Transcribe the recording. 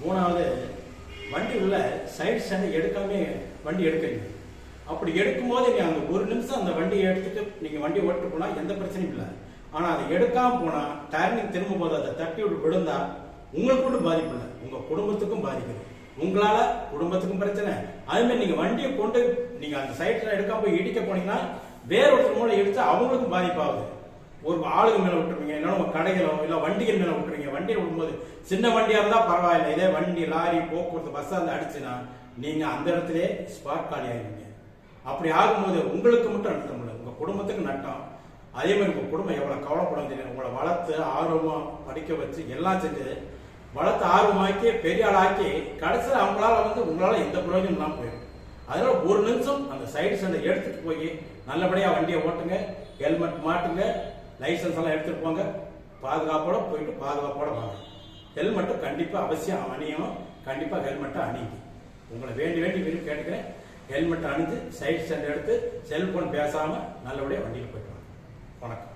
மூணாவது, வண்டி உள்ள சைடு ஸ்டாண்டை எடுக்காம வண்டி எடுக்கிறீங்க. அப்படி எடுக்கும்போது நீ அந்த ஒரு நிமிஷம் அந்த வண்டியை எடுத்துட்டு நீங்க வண்டி ஓட்டு போனா எந்த பிரச்சனையும் இல்லை. ஆனா அதை எடுக்காம போனா டர்னிங் திரும்பும் போது அதை தட்டி விட்டு விழுந்தா உங்களுக்கு கூட பாதிப்பு இல்லை, உங்க குடும்பத்துக்கும் பாதிக்குது. உங்களால குடும்பத்துக்கும் பிரச்சனை. அதே மாதிரி நீங்க வண்டியை கொண்டு நீங்க அந்த சைட்ல எடுக்காம போய் இடிக்க போனீங்கன்னா வேற ஒருத்தர் மூலம் எடுத்து அவங்களுக்கும் பாதிப்பாகுது. ஒரு ஆளுங்க மேல விட்டுருவீங்க, இல்லைன்னா உங்க கடைகளோ இல்ல வண்டிகள் மேல விட்டுருவீங்க. வண்டியை விடும்போது சின்ன வண்டியா இருந்தா பரவாயில்ல, இதே வண்டி லாரி போக்குவரத்து பஸ்ஸா இருந்து அடிச்சுன்னா நீங்க அந்த இடத்துல ஸ்பாட் காலி ஆகிடுவீங்க. அப்படி ஆகும்போது உங்களுக்கு மட்டும் நட்டம் இல்லை, உங்க குடும்பத்துக்கு நட்டம். அதே மாதிரி உங்க குடும்பம் எவ்வளவு கவலைப்படும் தெரியும். உங்களை வளர்த்து ஆர்வமா படிக்க வச்சு எல்லாம் செஞ்சு வளர்த்து ஆர்வமாக்கி பெரிய ஆளாக்கி கடைசியில் அவங்களால உங்களால எந்த பிரயோஜனம் இல்லாம போயிடும். அதனால ஒரு நிமிஷம் அந்த சைடு ஸ்டாண்டை எடுத்துட்டு போய் நல்லபடியா வண்டியை ஓட்டுங்க, ஹெல்மெட் மாட்டுங்க, லைசன்ஸ் எல்லாம் எடுத்துட்டு போங்க, பாதுகாப்போட போயிட்டு பாதுகாப்போட வாங்க. ஹெல்மெட்டும் கண்டிப்பா அவசியம் அணியணும், கண்டிப்பா ஹெல்மெட்டை அணிங்க. உங்களை வேண்டி விரும்பி கேட்டுக்கிறேன். ஹெல்மெட் அணிஞ்சு சைடு ஸ்டாண்ட் எடுத்து செல்போன் பேசாம நல்லபடியா வண்டியில் போயிட்டு வாங்க. வணக்கம்.